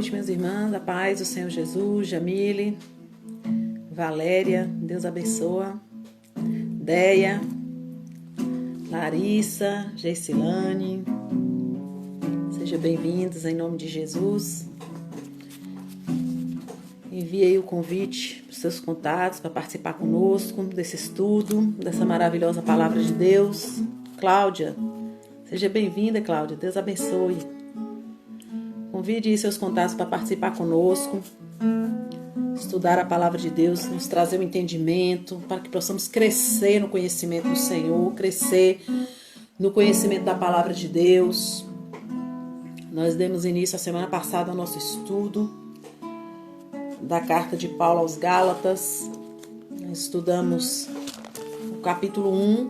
noite, minhas irmãs, a paz do Senhor Jesus, Jamile, Valéria, Deus abençoa, Deia, Larissa, Geicilane, sejam bem-vindos em nome de Jesus. Envie aí o convite para os seus contatos para participar conosco desse estudo, dessa maravilhosa palavra de Deus. Cláudia, seja bem-vinda, Cláudia, Deus abençoe. Convide aí seus contatos para participar conosco, estudar a palavra de Deus, nos trazer o entendimento, para que possamos crescer no conhecimento do Senhor, crescer no conhecimento da palavra de Deus. Nós demos início a semana passada ao nosso estudo da carta de Paulo aos Gálatas. Nós estudamos o capítulo 1,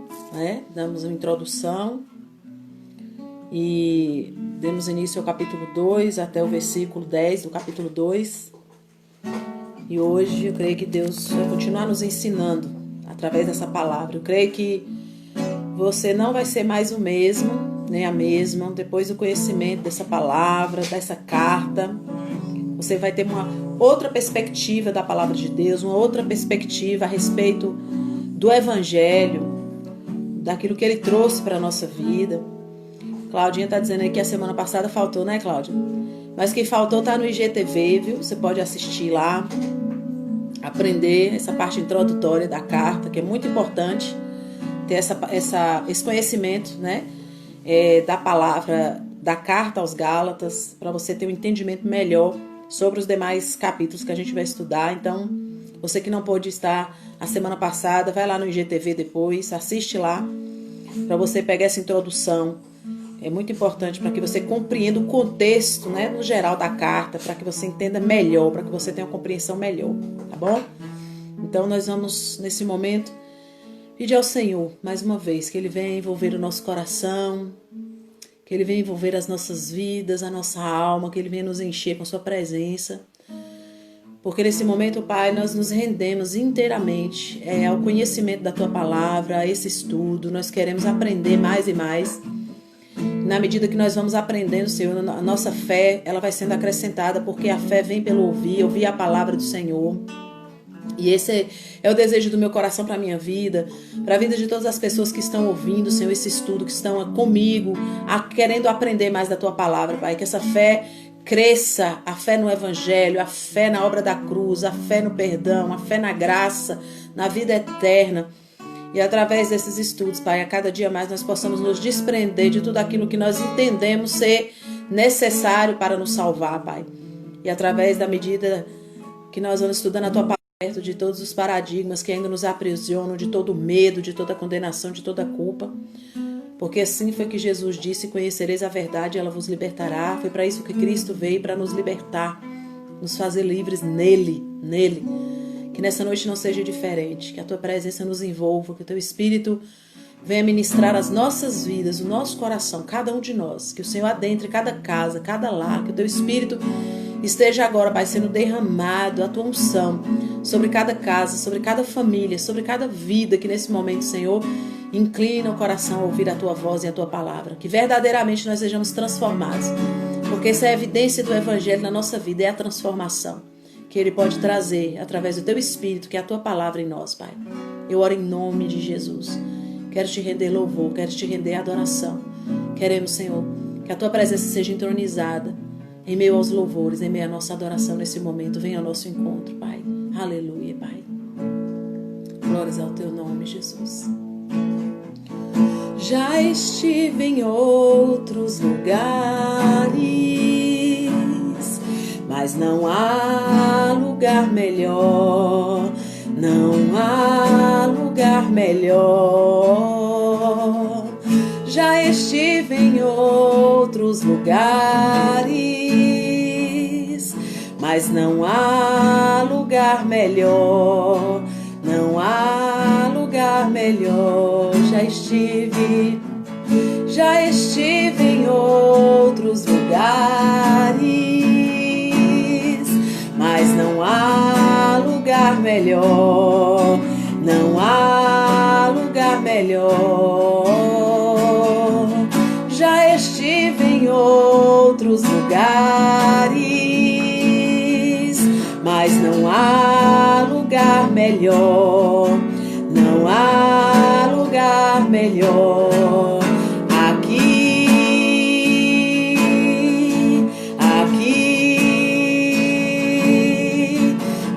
damos uma introdução e demos início ao capítulo 2 até o versículo 10 do capítulo 2. E hoje eu creio que Deus vai continuar nos ensinando através dessa palavra. Eu creio que você não vai ser mais o mesmo, nem a mesma, depois do conhecimento dessa palavra, dessa carta. Você vai ter uma outra perspectiva da palavra de Deus, uma outra perspectiva a respeito do Evangelho, daquilo que Ele trouxe para a nossa vida. Claudinha está dizendo aí que a semana passada faltou, né, Cláudia? Mas quem faltou está no IGTV, viu? Você pode assistir lá, aprender essa parte introdutória da carta, que é muito importante ter esse conhecimento, né, da palavra, da carta aos Gálatas, para você ter um entendimento melhor sobre os demais capítulos que a gente vai estudar. Então, você que não pôde estar a semana passada, vai lá no IGTV depois, assiste lá, para você pegar essa introdução. É muito importante para que você compreenda o contexto, né, no geral da carta, para que você entenda melhor, para que você tenha uma compreensão melhor, tá bom? Então, nós vamos, nesse momento, pedir ao Senhor, mais uma vez, que Ele venha envolver o nosso coração, que Ele venha envolver as nossas vidas, a nossa alma, que Ele venha nos encher com a Sua presença. Porque nesse momento, Pai, nós nos rendemos inteiramente ao conhecimento da Tua palavra, a esse estudo. Nós queremos aprender mais e mais. Na medida que nós vamos aprendendo, Senhor, a nossa fé, ela vai sendo acrescentada, porque a fé vem pelo ouvir a palavra do Senhor. E esse é o desejo do meu coração para a minha vida, para a vida de todas as pessoas que estão ouvindo, Senhor, esse estudo, que estão comigo, querendo aprender mais da Tua palavra, Pai. Que essa fé cresça, a fé no Evangelho, a fé na obra da cruz, a fé no perdão, a fé na graça, na vida eterna. E através desses estudos, Pai, a cada dia mais nós possamos nos desprender de tudo aquilo que nós entendemos ser necessário para nos salvar, Pai. E através da medida que nós vamos estudando a Tua palavra, perto de todos os paradigmas que ainda nos aprisionam, de todo medo, de toda condenação, de toda culpa. Porque assim foi que Jesus disse: conhecereis a verdade e ela vos libertará. Foi para isso que Cristo veio, para nos libertar, nos fazer livres nele. Que nessa noite não seja diferente, que a Tua presença nos envolva, que o Teu Espírito venha ministrar as nossas vidas, o nosso coração, cada um de nós, que o Senhor adentre cada casa, cada lar, que o Teu Espírito esteja agora, Pai, sendo derramado, a Tua unção sobre cada casa, sobre cada família, sobre cada vida, que nesse momento, Senhor, inclina o coração a ouvir a Tua voz e a Tua palavra, que verdadeiramente nós sejamos transformados, porque essa é a evidência do Evangelho na nossa vida, é a transformação que Ele pode trazer através do Teu Espírito, que é a Tua palavra em nós, Pai. Eu oro em nome de Jesus. Quero Te render louvor, quero Te render adoração. Queremos, Senhor, que a Tua presença seja entronizada em meio aos louvores, em meio à nossa adoração nesse momento. Venha ao nosso encontro, Pai. Aleluia, Pai. Glórias ao Teu nome, Jesus. Já estive em outros lugares, mas não há lugar melhor, não há lugar melhor. Já estive em outros lugares, mas não há lugar melhor, não há lugar melhor. Já estive em outros lugares, mas não há lugar melhor, não há lugar melhor. Já estive em outros lugares, há lugar melhor, não há lugar melhor. Aqui,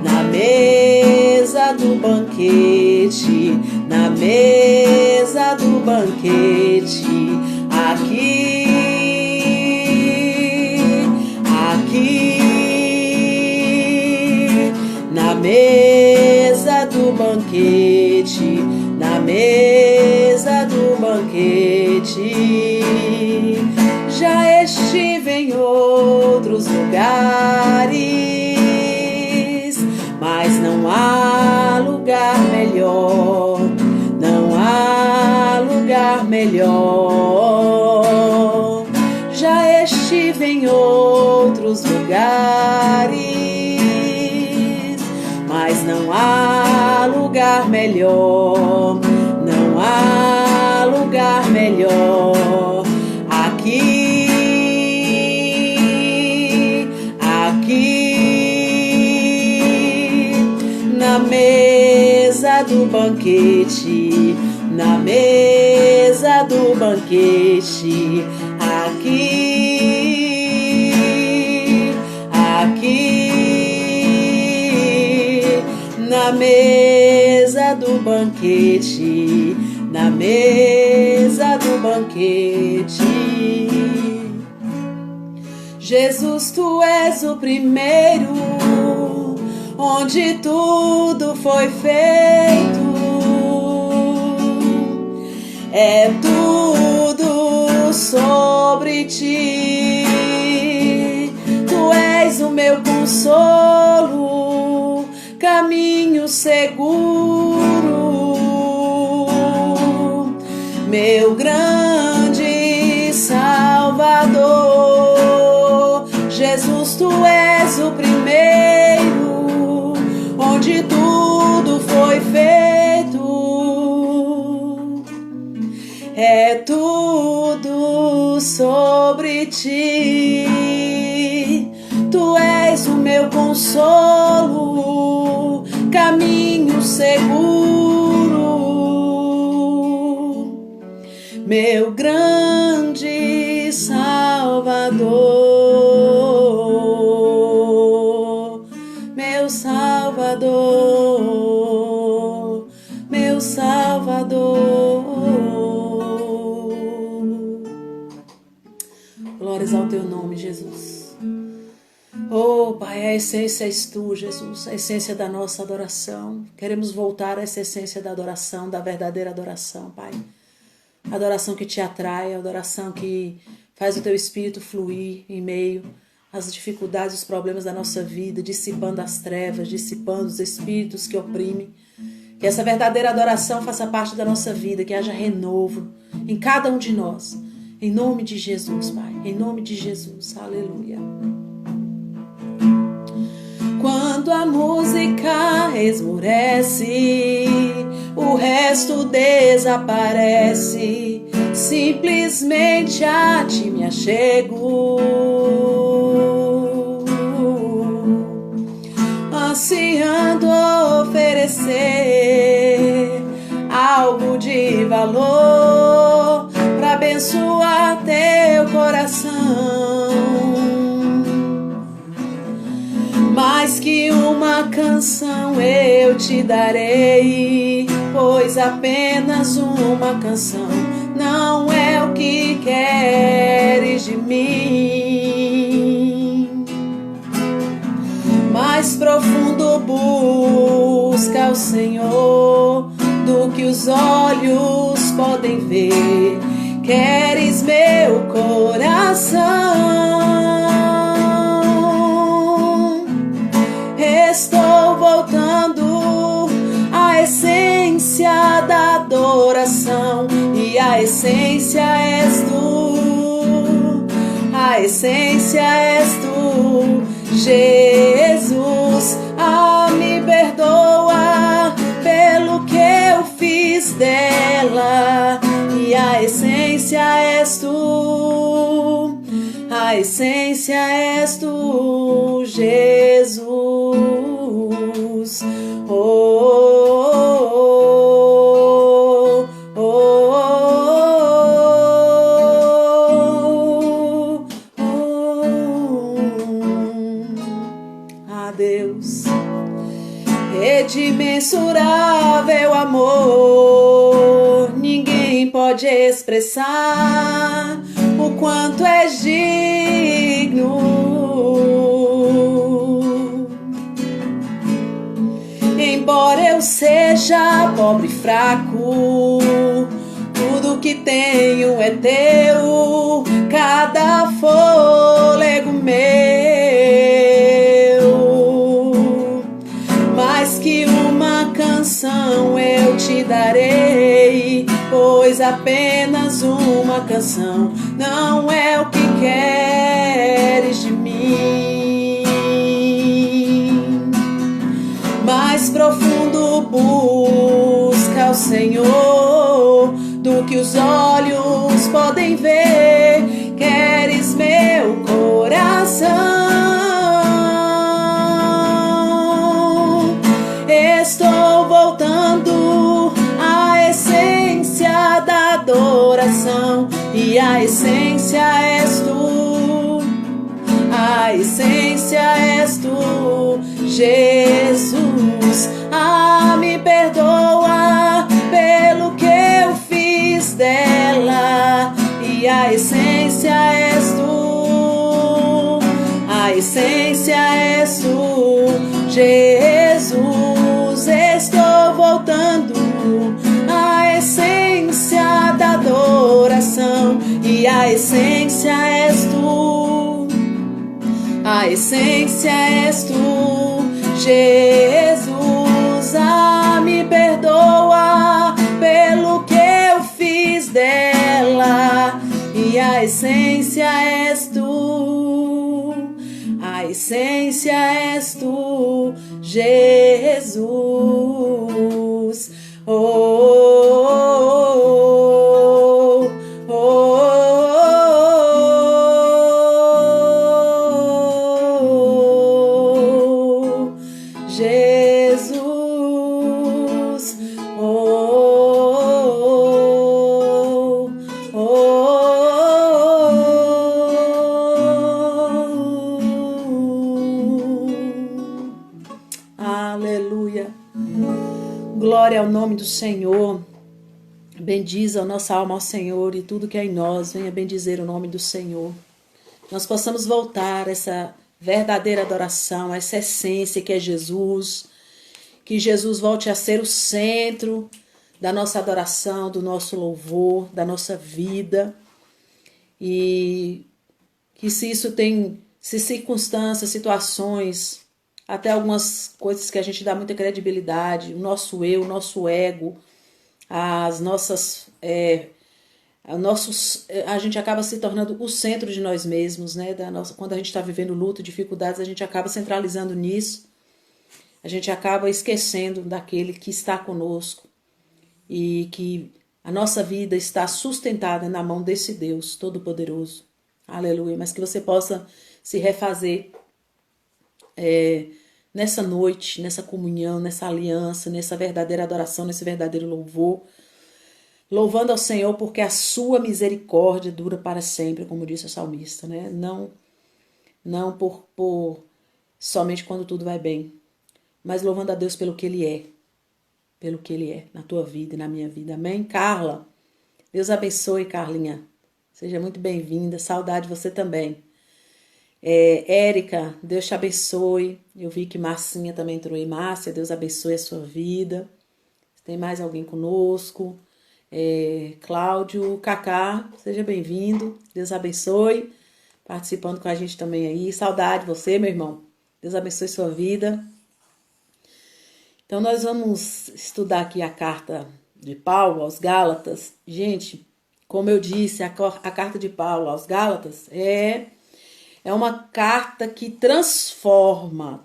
na mesa do banquete, na mesa do banquete, aqui, na mesa do banquete, na mesa do banquete. Já estive em outros lugares, mas não há lugar melhor, não há lugar melhor. Já estive em outros lugares, mas não há lugar melhor, não há lugar melhor. Aqui, na mesa do banquete, na mesa do banquete, aqui, na mesa do banquete, na mesa do banquete. Jesus, tu és o primeiro, onde tudo foi feito. É tudo sobre ti. Tu és o meu consolo, caminho seguro, meu grande Salvador. Jesus, tu és o primeiro, onde tudo foi feito. É tudo sobre ti. Tu és o meu consolo, caminho seguro, meu grande Salvador, meu Salvador, meu Salvador. Glórias ao teu nome, Jesus. Oh, Pai, a essência és tu, Jesus, a essência da nossa adoração. Queremos voltar a essa essência da adoração, da verdadeira adoração, Pai. Adoração que te atrai, adoração que faz o teu espírito fluir em meio às dificuldades, os problemas da nossa vida, dissipando as trevas, dissipando os espíritos que oprimem. Que essa verdadeira adoração faça parte da nossa vida, que haja renovo em cada um de nós. Em nome de Jesus, Pai, em nome de Jesus, aleluia. Quando a música esmorece, o resto desaparece. Simplesmente a ti me achego, ansiando oferecer algo de valor para abençoar teu coração. Mais que uma canção eu te darei, pois apenas uma canção não é o que queres de mim. Mais profundo busca o Senhor do que os olhos podem ver. Queres meu coração. Estou voltando à essência da adoração, e a essência és tu, a essência és tu, Jesus. Me perdoa pelo que eu fiz dela, e a essência és tu, a essência és tu, Jesus. oh, oh, ah, Deus, rede imensurável amor, ninguém pode expressar o quanto és digno. Embora eu seja pobre e fraco, tudo que tenho é teu, cada fôlego meu. Mais que uma canção eu te darei, pois apenas uma canção não é o que queres de mim. Mais profundo busca o Senhor do que os olhos podem ver. Queres meu coração. Estou voltando à essência da adoração, e a essência és tu, a essência és tu, Jesus. Ah, me perdoa pelo que eu fiz dela, e a essência és tu, a essência és tu, Jesus. Estou voltando à essência da adoração, e a essência és tu, a essência és tu, Jesus. Ah, me perdoa pelo que eu fiz dela, e a essência és tu, a essência és tu, Jesus. Oh, oh, oh, oh, oh, Jesus. Oh, oh, oh. Aleluia. Glória ao nome do Senhor. Bendiza a nossa alma ao Senhor, e tudo que é em nós venha bendizer o nome do Senhor. Nós possamos voltar a essa verdadeira adoração, a essa essência que é Jesus. Que Jesus volte a ser o centro da nossa adoração, do nosso louvor, da nossa vida. E que se circunstâncias, situações, até algumas coisas que a gente dá muita credibilidade, o nosso eu, o nosso ego, as nossas, a gente acaba se tornando o centro de nós mesmos, né? Quando a gente está vivendo luto, dificuldades, a gente acaba centralizando nisso, a gente acaba esquecendo daquele que está conosco e que a nossa vida está sustentada na mão desse Deus Todo-Poderoso. Aleluia. Mas que você possa se refazer nessa noite, nessa comunhão, nessa aliança, nessa verdadeira adoração, nesse verdadeiro louvor, louvando ao Senhor porque a sua misericórdia dura para sempre, como disse o salmista, né? Não por somente quando tudo vai bem, mas louvando a Deus pelo que Ele é na tua vida e na minha vida. Amém? Carla, Deus abençoe, Carlinha. Seja muito bem-vinda, saudade de você também. Érica, Deus te abençoe. Eu vi que Marcinha também entrou aí. Márcia, Deus abençoe a sua vida. Tem mais alguém conosco? Cláudio, Cacá, seja bem-vindo. Deus abençoe. Participando com a gente também aí. Saudade de você, meu irmão. Deus abençoe sua vida. Então, nós vamos estudar aqui a carta de Paulo aos Gálatas. Gente, como eu disse, a carta de Paulo aos Gálatas é uma carta que transforma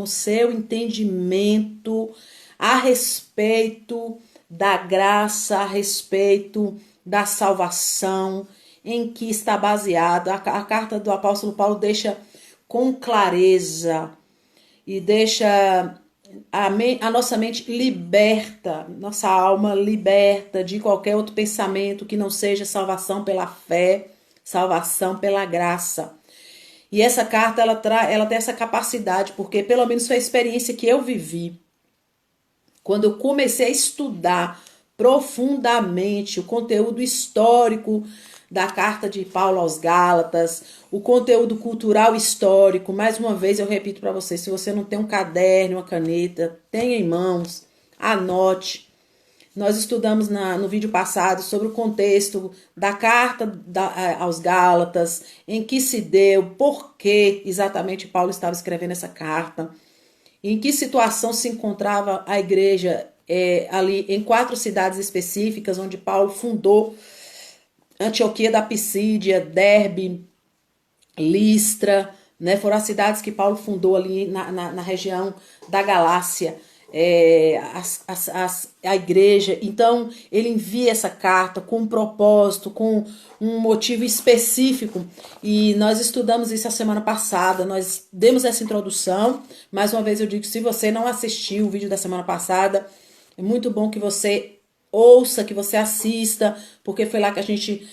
o seu entendimento a respeito da graça, a respeito da salvação, em que está baseado. A carta do apóstolo Paulo deixa com clareza e deixa a nossa mente liberta, nossa alma liberta de qualquer outro pensamento que não seja salvação pela fé, salvação pela graça. E essa carta, ela tem essa capacidade, porque pelo menos foi a experiência que eu vivi. Quando eu comecei a estudar profundamente o conteúdo histórico da carta de Paulo aos Gálatas, o conteúdo cultural histórico, mais uma vez eu repito para vocês, se você não tem um caderno, uma caneta, tenha em mãos, anote. Nós estudamos no vídeo passado sobre o contexto da carta aos Gálatas, em que se deu, por que exatamente Paulo estava escrevendo essa carta, em que situação se encontrava a igreja ali em 4 cidades específicas, onde Paulo fundou Antioquia da Pisídia, Derbe, Listra, né? Foram as cidades que Paulo fundou ali na região da Galácia, a igreja. Então, ele envia essa carta com um propósito, com um motivo específico. E nós estudamos isso a semana passada, nós demos essa introdução. Mais uma vez eu digo, se você não assistiu o vídeo da semana passada, é muito bom que você ouça, que você assista, porque foi lá que a gente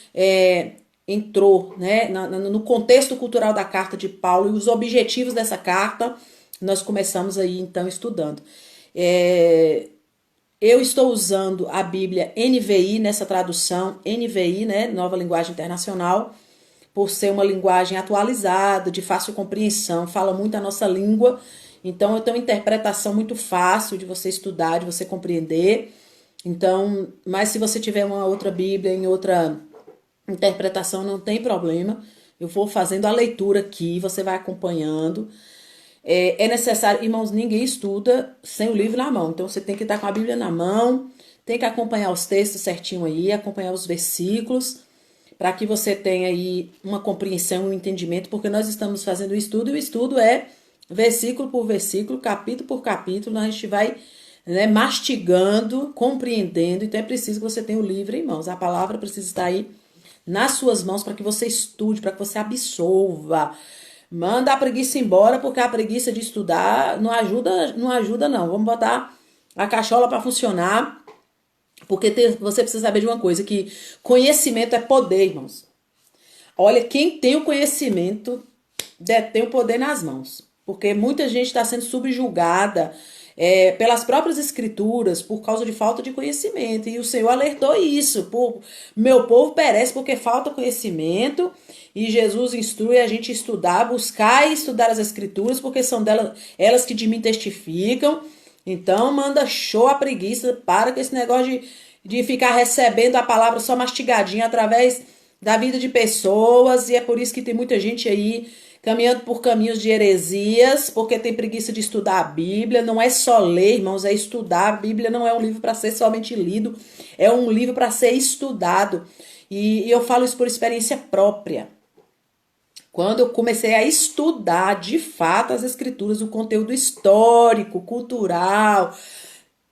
entrou, né, no contexto cultural da carta de Paulo e os objetivos dessa carta. Nós começamos aí então estudando. Eu estou usando a Bíblia NVI nessa tradução, NVI, né, Nova Linguagem Internacional, por ser uma linguagem atualizada, de fácil compreensão, fala muito a nossa língua, então eu tenho uma interpretação muito fácil de você estudar, de você compreender. Então, mas se você tiver uma outra Bíblia em outra interpretação, não tem problema. Eu vou fazendo a leitura aqui, você vai acompanhando. É necessário, irmãos, ninguém estuda sem o livro na mão. Então, você tem que estar com a Bíblia na mão, tem que acompanhar os textos certinho aí, acompanhar os versículos, para que você tenha aí uma compreensão, um entendimento, porque nós estamos fazendo o estudo, e o estudo é versículo por versículo, capítulo por capítulo, a gente vai, né, mastigando, compreendendo. Então é preciso que você tenha o livro em mãos. A palavra precisa estar aí nas suas mãos para que você estude, para que você absorva. Manda a preguiça embora, porque a preguiça de estudar não ajuda não. Vamos botar a cachola para funcionar, porque você precisa saber de uma coisa, que conhecimento é poder, irmãos. Olha, quem tem o conhecimento tem o poder nas mãos, porque muita gente está sendo subjugada pelas próprias escrituras, por causa de falta de conhecimento. E o Senhor alertou isso. Meu povo perece porque falta conhecimento. E Jesus instrui a gente a estudar, buscar e estudar as escrituras, porque são elas que de mim testificam. Então manda show a preguiça, para com esse negócio de ficar recebendo a palavra só mastigadinha através da vida de pessoas. E é por isso que tem muita gente aí caminhando por caminhos de heresias, porque tem preguiça de estudar a Bíblia. Não é só ler, irmãos, é estudar. A Bíblia não é um livro para ser somente lido, é um livro para ser estudado. E eu falo isso por experiência própria. Quando eu comecei a estudar, de fato, as escrituras, o conteúdo histórico, cultural,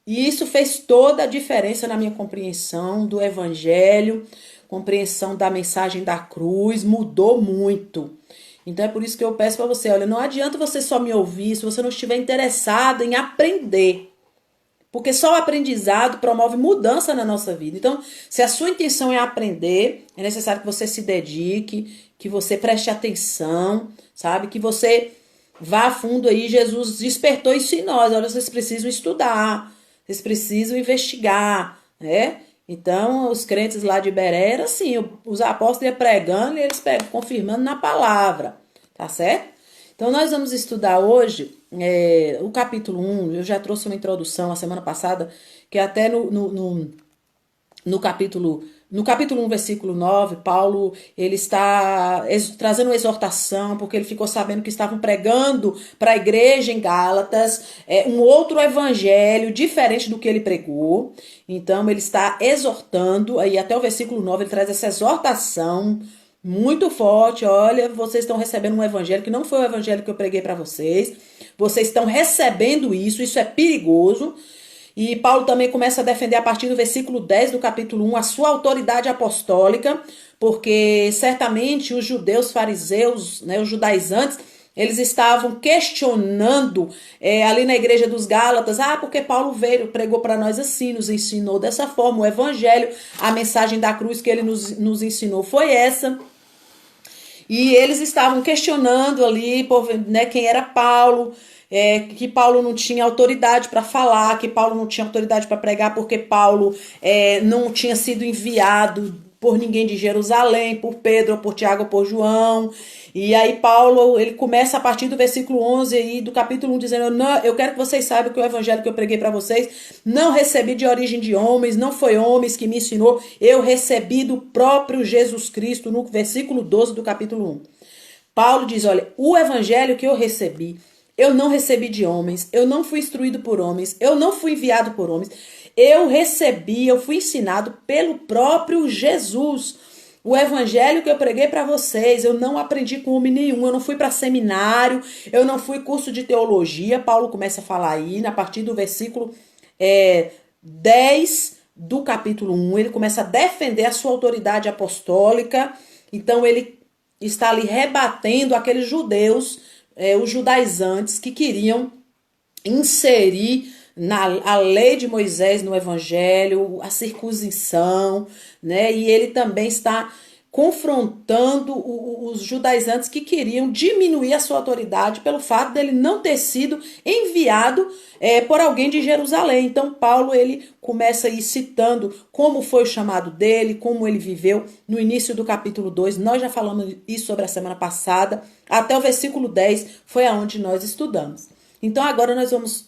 e isso fez toda a diferença na minha compreensão do evangelho, compreensão da mensagem da cruz, mudou muito. Então é por isso que eu peço para você, olha, não adianta você só me ouvir se você não estiver interessado em aprender. Porque só o aprendizado promove mudança na nossa vida. Então, se a sua intenção é aprender, é necessário que você se dedique, que você preste atenção, sabe? Que você vá a fundo aí. Jesus despertou isso em nós. Olha, vocês precisam estudar, vocês precisam investigar, né? Então, os crentes lá de Beré era assim, os apóstolos iam pregando e eles confirmando na palavra, tá certo? Então, nós vamos estudar hoje o capítulo 1, eu já trouxe uma introdução a semana passada, que até no capítulo 1, versículo 9, Paulo, ele está trazendo uma exortação, porque ele ficou sabendo que estavam pregando para a igreja em Gálatas um outro evangelho diferente do que ele pregou. Então, ele está exortando, aí até o versículo 9, ele traz essa exortação muito forte. Olha, vocês estão recebendo um evangelho que não foi o evangelho que eu preguei para vocês. Vocês estão recebendo isso é perigoso. E Paulo também começa a defender a partir do versículo 10 do capítulo 1 a sua autoridade apostólica, porque certamente os judeus fariseus, né, os judaizantes, Eles estavam questionando ali na igreja dos Gálatas, porque Paulo veio, pregou para nós assim, nos ensinou dessa forma, o evangelho, a mensagem da cruz que ele nos ensinou foi essa. E eles estavam questionando ali, né, quem era Paulo, que Paulo não tinha autoridade para falar, que Paulo não tinha autoridade para pregar, porque Paulo não tinha sido enviado por ninguém de Jerusalém, por Pedro, ou por Tiago, ou por João. E aí Paulo, ele começa a partir do versículo 11 aí, do capítulo 1, dizendo, não, eu quero que vocês saibam que o evangelho que eu preguei para vocês, não recebi de origem de homens, não foi homens que me ensinou, eu recebi do próprio Jesus Cristo, no versículo 12 do capítulo 1. Paulo diz, olha, o evangelho que eu recebi, eu não recebi de homens, eu não fui instruído por homens, eu não fui enviado por homens, eu fui ensinado pelo próprio Jesus. O evangelho que eu preguei para vocês, eu não aprendi com homem nenhum, eu não fui para seminário, eu não fui curso de teologia. Paulo começa a falar aí, a partir do versículo 10 do capítulo 1, ele começa a defender a sua autoridade apostólica. Então ele está ali rebatendo aqueles judeus, os judaizantes que queriam inserir a lei de Moisés no evangelho, a circuncisão, né? E ele também está confrontando os judaizantes que queriam diminuir a sua autoridade pelo fato dele não ter sido enviado por alguém de Jerusalém. Então Paulo, ele começa aí citando como foi o chamado dele, como ele viveu no início do capítulo 2. Nós já falamos isso sobre a semana passada, até o versículo 10 foi aonde nós estudamos. Então agora nós vamos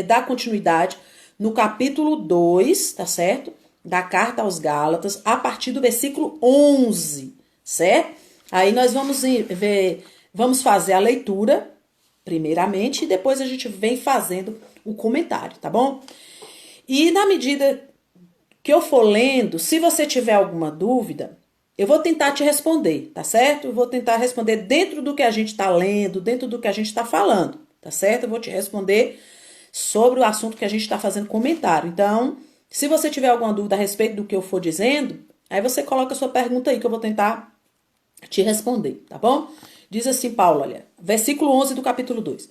dar continuidade no capítulo 2, tá certo? Da carta aos Gálatas, a partir do versículo 11, certo? Aí nós vamos fazer a leitura, primeiramente, e depois a gente vem fazendo o comentário, tá bom? E na medida que eu for lendo, se você tiver alguma dúvida, eu vou tentar te responder, tá certo? Eu vou tentar responder dentro do que a gente tá lendo, dentro do que a gente tá falando, tá certo? Eu vou te responder sobre o assunto que a gente está fazendo comentário. Então, se você tiver alguma dúvida a respeito do que eu for dizendo, aí você coloca a sua pergunta aí que eu vou tentar te responder, tá bom? Diz assim Paulo, olha, versículo 11 do capítulo 2.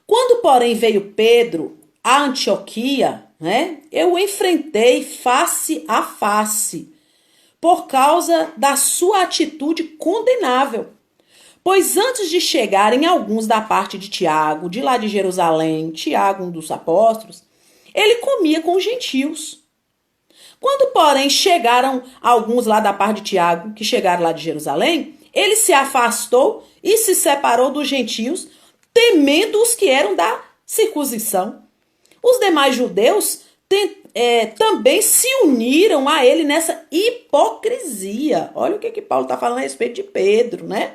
Quando, porém, veio Pedro a Antioquia, né, eu o enfrentei face a face, por causa da sua atitude condenável. Pois antes de chegarem alguns da parte de Tiago, de lá de Jerusalém, Tiago, um dos apóstolos, ele comia com os gentios. Quando, porém, chegaram alguns lá da parte de Tiago, que chegaram lá de Jerusalém, ele se afastou e se separou dos gentios, temendo os que eram da circuncisão. Os demais judeus também se uniram a ele nessa hipocrisia. Olha o que Paulo está falando a respeito de Pedro, né?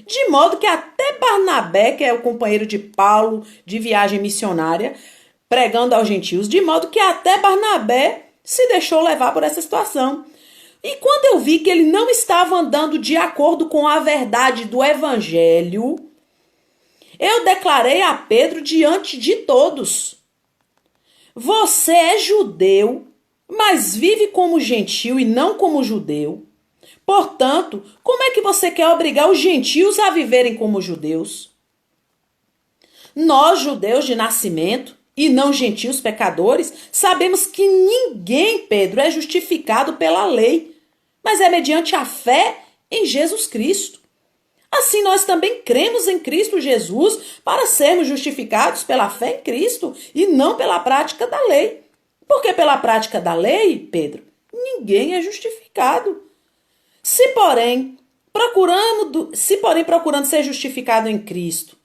De modo que até Barnabé, que é o companheiro de Paulo de viagem missionária, pregando aos gentios, de modo que até Barnabé se deixou levar por essa situação. E quando eu vi que ele não estava andando de acordo com a verdade do evangelho, eu declarei a Pedro diante de todos: você é judeu, mas vive como gentio e não como judeu. Portanto, como é que você quer obrigar os gentios a viverem como judeus? Nós, judeus de nascimento, e não gentios pecadores, sabemos que ninguém, Pedro, é justificado pela lei, mas é mediante a fé em Jesus Cristo. Assim, nós também cremos em Cristo Jesus para sermos justificados pela fé em Cristo e não pela prática da lei. Porque pela prática da lei, Pedro, ninguém é justificado. Se porém procurando ser justificado em Cristo,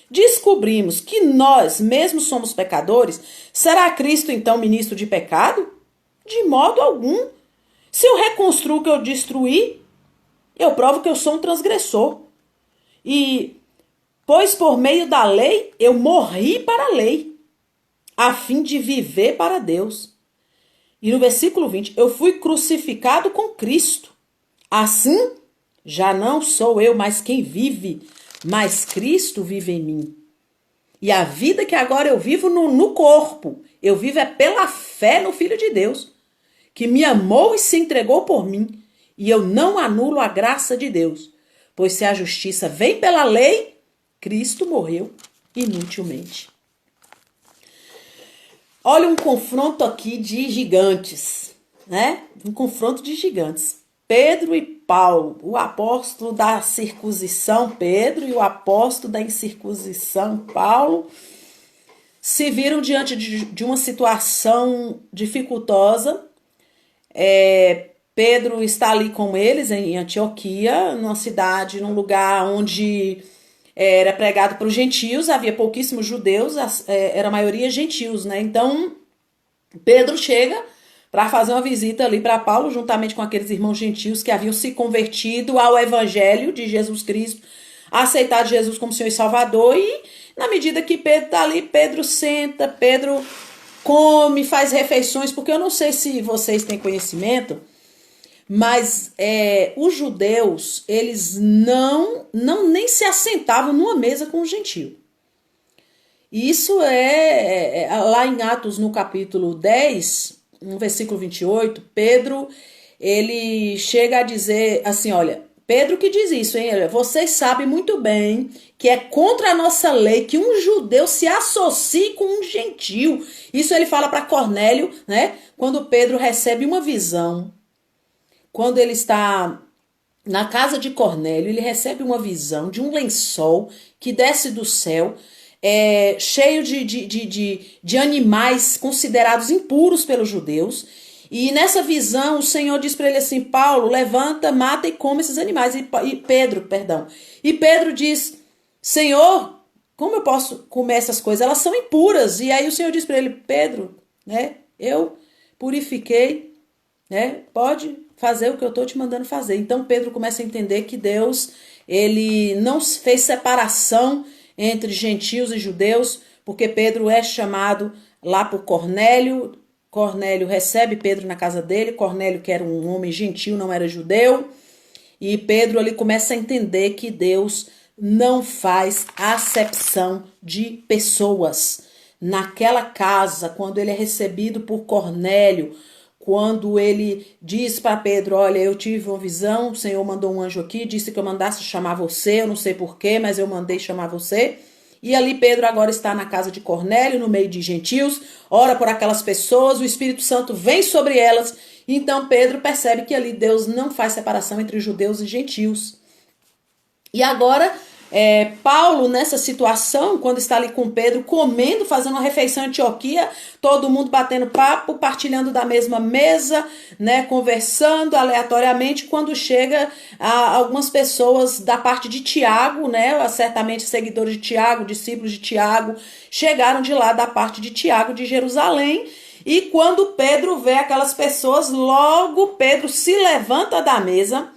descobrimos que nós mesmos somos pecadores, será Cristo então ministro de pecado? De modo algum. Se eu reconstruo o que eu destruí, eu provo que eu sou um transgressor. Pois por meio da lei eu morri para a lei, a fim de viver para Deus. E no versículo 20, eu fui crucificado com Cristo. Assim, já não sou eu mais quem vive, mas Cristo vive em mim. E a vida que agora eu vivo no corpo, eu vivo pela fé no Filho de Deus, que me amou e se entregou por mim. E eu não anulo a graça de Deus, pois se a justiça vem pela lei, Cristo morreu inutilmente. Olha um confronto aqui de gigantes, né? Um confronto de gigantes. Pedro e Paulo, o apóstolo da circuncisão Pedro e o apóstolo da incircuncisão Paulo, se viram diante de uma situação dificultosa. Pedro está ali com eles em Antioquia, numa cidade, num lugar onde era pregado para os gentios, havia pouquíssimos judeus, era a maioria gentios, né? Então, Pedro chega para fazer uma visita ali para Paulo, juntamente com aqueles irmãos gentios que haviam se convertido ao evangelho de Jesus Cristo, aceitado Jesus como Senhor e Salvador, e na medida que Pedro está ali, Pedro senta, Pedro come, faz refeições, porque eu não sei se vocês têm conhecimento, mas os judeus, eles não nem se assentavam numa mesa com o gentio. Isso lá em Atos, no capítulo 10, no versículo 28, Pedro, ele chega a dizer assim, olha, Pedro que diz isso, hein? Vocês sabem muito bem que é contra a nossa lei que um judeu se associe com um gentio. Isso ele fala para Cornélio, né? Quando Pedro recebe uma visão. Quando ele está na casa de Cornélio, ele recebe uma visão de um lençol que desce do céu, cheio de animais considerados impuros pelos judeus. E nessa visão, o Senhor diz para ele assim, Paulo, levanta, mata e come esses animais. E Pedro diz, Senhor, como eu posso comer essas coisas? Elas são impuras. E aí o Senhor diz para ele, Pedro, né, eu purifiquei, né, pode fazer o que eu estou te mandando fazer. Então Pedro começa a entender que Deus, ele não fez separação entre gentios e judeus, porque Pedro é chamado lá por Cornélio. Cornélio recebe Pedro na casa dele. Cornélio, que era um homem gentil, não era judeu. E Pedro ali começa a entender que Deus não faz acepção de pessoas. Naquela casa, quando ele é recebido por Cornélio, quando ele diz para Pedro, olha, eu tive uma visão, o Senhor mandou um anjo aqui, disse que eu mandasse chamar você, eu não sei porquê, mas eu mandei chamar você. E ali Pedro agora está na casa de Cornélio, no meio de gentios, ora por aquelas pessoas, o Espírito Santo vem sobre elas. Então Pedro percebe que ali Deus não faz separação entre judeus e gentios. E agora Paulo, nessa situação, quando está ali com Pedro, comendo, fazendo uma refeição em Antioquia, todo mundo batendo papo, partilhando da mesma mesa, né, conversando aleatoriamente, quando chega algumas pessoas da parte de Tiago, né, certamente seguidores de Tiago, discípulos de Tiago, chegaram de lá da parte de Tiago, de Jerusalém, e quando Pedro vê aquelas pessoas, logo Pedro se levanta da mesa,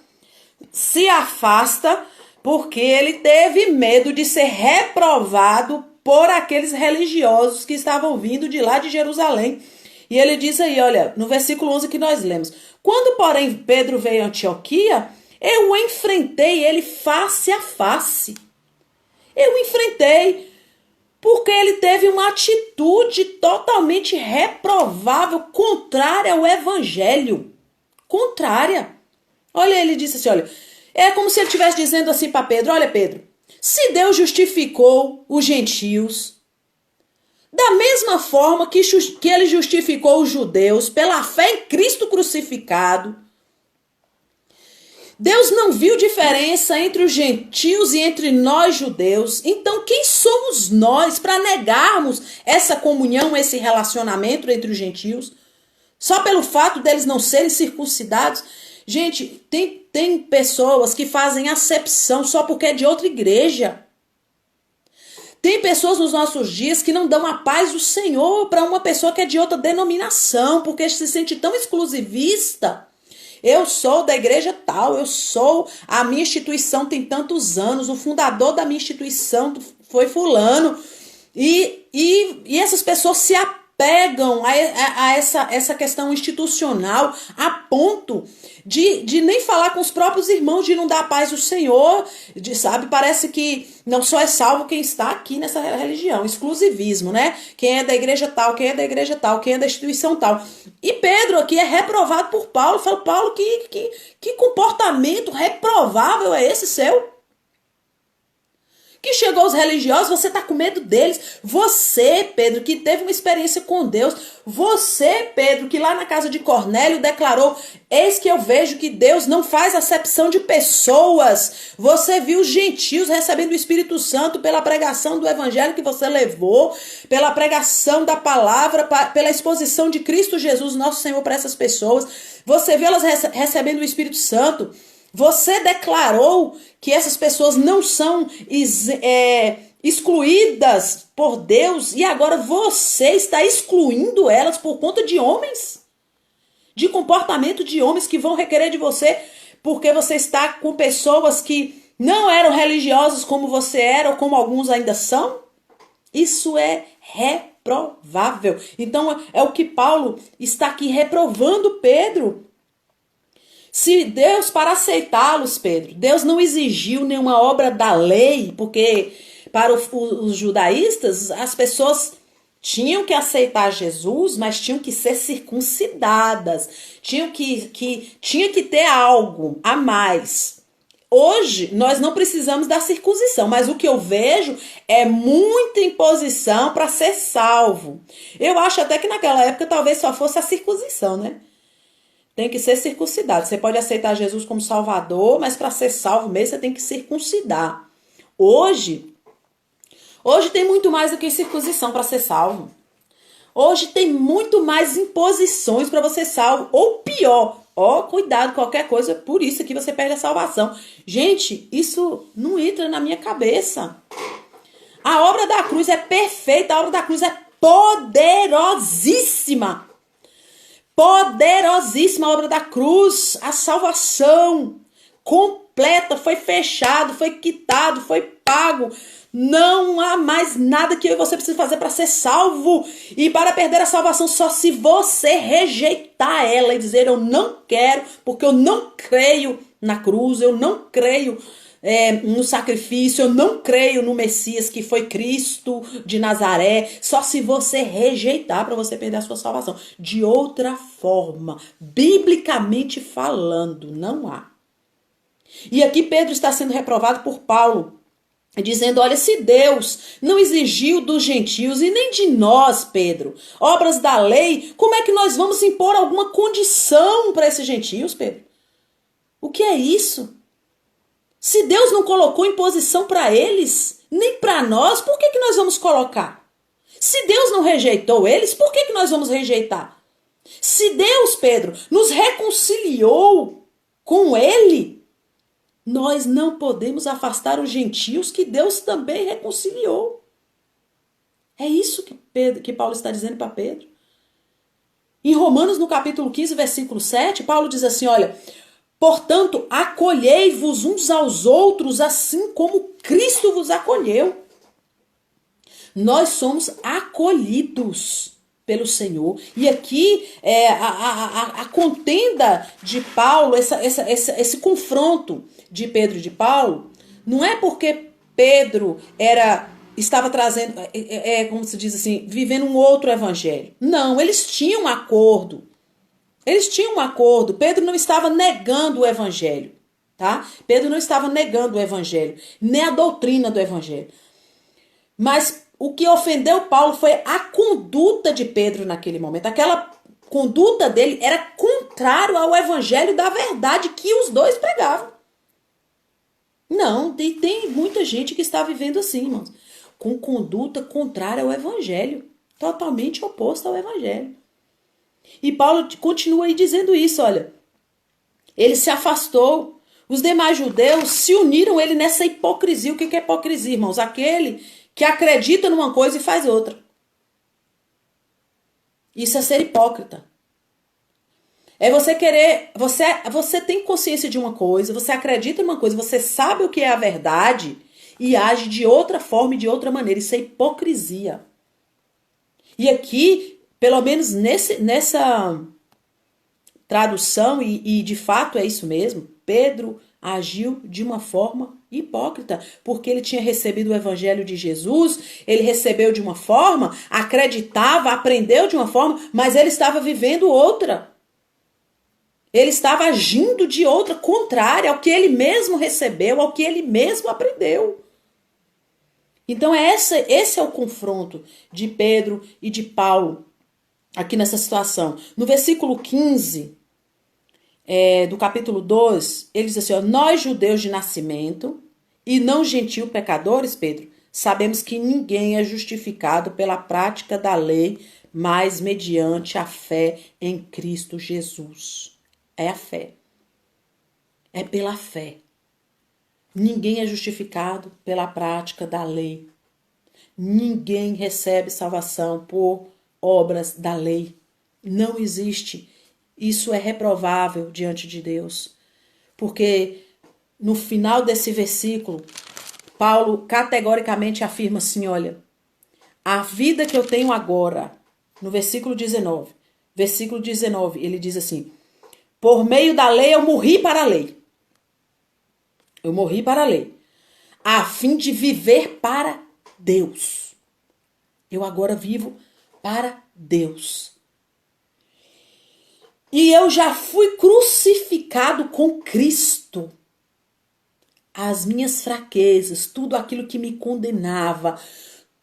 se afasta, porque ele teve medo de ser reprovado por aqueles religiosos que estavam vindo de lá de Jerusalém. E ele diz aí, olha, no versículo 11 que nós lemos, quando, porém, Pedro veio a Antioquia, eu enfrentei ele face a face. Eu enfrentei, porque ele teve uma atitude totalmente reprovável, contrária ao evangelho. Contrária. Olha, ele disse assim, olha, é como se ele estivesse dizendo assim para Pedro, olha Pedro, se Deus justificou os gentios, da mesma forma que ele justificou os judeus pela fé em Cristo crucificado, Deus não viu diferença entre os gentios e entre nós judeus. Então quem somos nós para negarmos essa comunhão, esse relacionamento entre os gentios? Só pelo fato deles não serem circuncidados? Gente, tem pessoas que fazem acepção só porque é de outra igreja. Tem pessoas nos nossos dias que não dão a paz do Senhor para uma pessoa que é de outra denominação, porque se sente tão exclusivista. Eu sou da igreja tal, a minha instituição tem tantos anos, o fundador da minha instituição foi fulano. E essas pessoas se apegam a essa questão institucional a ponto de nem falar com os próprios irmãos, de não dar a paz do Senhor, sabe? Parece que não só é salvo quem está aqui nessa religião, exclusivismo, né? Quem é da igreja tal, quem é da igreja tal, quem é da instituição tal. E Pedro aqui é reprovado por Paulo. Fala, Paulo, que comportamento reprovável é esse seu? que chegou os religiosos, você está com medo deles. Você, Pedro, que teve uma experiência com Deus. Você, Pedro, que lá na casa de Cornélio declarou: eis que eu vejo que Deus não faz acepção de pessoas. Você viu os gentios recebendo o Espírito Santo pela pregação do evangelho que você levou, pela pregação da palavra, pela exposição de Cristo Jesus, nosso Senhor, para essas pessoas. Você viu elas recebendo o Espírito Santo. Você declarou que essas pessoas não são excluídas por Deus e agora você está excluindo elas por conta de homens, de comportamento de homens que vão requerer de você porque você está com pessoas que não eram religiosos como você era ou como alguns ainda são. Isso é reprovável. Então é o que Paulo está aqui reprovando Pedro. Se Deus, para aceitá-los, Pedro, Deus não exigiu nenhuma obra da lei, porque para os judaístas, as pessoas tinham que aceitar Jesus, mas tinham que ser circuncidadas, tinha que ter algo a mais. Hoje, nós não precisamos da circuncisão, mas o que eu vejo é muita imposição para ser salvo. Eu acho até que naquela época talvez só fosse a circuncisão, né? Tem que ser circuncidado. Você pode aceitar Jesus como Salvador, mas para ser salvo mesmo você tem que circuncidar. Hoje tem muito mais do que circuncisão para ser salvo. Hoje tem muito mais imposições para você ser salvo. Ou pior, cuidado, qualquer coisa, por isso que você perde a salvação. Gente, isso não entra na minha cabeça. A obra da cruz é perfeita, a obra da cruz é poderosíssima. Poderosíssima a obra da cruz, a salvação completa, foi fechado, foi quitado, foi pago. Não há mais nada que eu e você precisa fazer para ser salvo. E para perder a salvação, só se você rejeitar ela e dizer: eu não quero, porque eu não creio na cruz, eu não creio no sacrifício, eu não creio no Messias que foi Cristo de Nazaré. Só se você rejeitar para você perder a sua salvação. De outra forma, biblicamente falando, não há. E aqui Pedro está sendo reprovado por Paulo, dizendo: olha, se Deus não exigiu dos gentios e nem de nós, Pedro, obras da lei, como é que nós vamos impor alguma condição para esses gentios, Pedro? O que é isso? Se Deus não colocou imposição para eles, nem para nós, por que nós vamos colocar? Se Deus não rejeitou eles, por que nós vamos rejeitar? Se Deus, Pedro, nos reconciliou com ele, nós não podemos afastar os gentios que Deus também reconciliou. É isso que Paulo está dizendo para Pedro. Em Romanos, no capítulo 15, versículo 7, Paulo diz assim, olha: portanto, acolhei-vos uns aos outros, assim como Cristo vos acolheu. Nós somos acolhidos pelo Senhor. E aqui a contenda de Paulo, esse confronto de Pedro e de Paulo, não é porque Pedro estava trazendo, como se diz assim, vivendo um outro evangelho. Não, eles tinham um acordo. Eles tinham um acordo. Pedro não estava negando o evangelho, tá? Pedro não estava negando o evangelho, nem a doutrina do evangelho. Mas o que ofendeu Paulo foi a conduta de Pedro naquele momento. Aquela conduta dele era contrário ao evangelho da verdade que os dois pregavam. Não, tem muita gente que está vivendo assim, irmãos, com conduta contrária ao evangelho, totalmente oposta ao evangelho. E Paulo continua aí dizendo isso, olha, ele se afastou, os demais judeus se uniram ele nessa hipocrisia. O que é hipocrisia, irmãos? Aquele que acredita numa coisa e faz outra. Isso é ser hipócrita. É você querer, você tem consciência de uma coisa, você acredita em uma coisa, você sabe o que é a verdade e age de outra forma e de outra maneira. Isso é hipocrisia. E aqui, pelo menos nessa tradução, e de fato é isso mesmo, Pedro agiu de uma forma hipócrita, porque ele tinha recebido o evangelho de Jesus, ele recebeu de uma forma, acreditava, aprendeu de uma forma, mas ele estava vivendo outra. Ele estava agindo de outra, contrária ao que ele mesmo recebeu, ao que ele mesmo aprendeu. Então esse é o confronto de Pedro e de Paulo aqui nessa situação. No versículo 15 do capítulo 2, ele diz assim, ó, nós judeus de nascimento e não gentil pecadores, Pedro, sabemos que ninguém é justificado pela prática da lei, mas mediante a fé em Cristo Jesus. É a fé. É pela fé. Ninguém é justificado pela prática da lei. Ninguém recebe salvação por obras da lei. Não existe. Isso é reprovável diante de Deus. Porque no final desse versículo, Paulo categoricamente afirma assim, olha, a vida que eu tenho agora, no versículo 19, ele diz assim, por meio da lei eu morri para a lei. Eu morri para a lei, a fim de viver para Deus. Eu agora vivo para Deus. E eu já fui crucificado com Cristo. As minhas fraquezas, tudo aquilo que me condenava,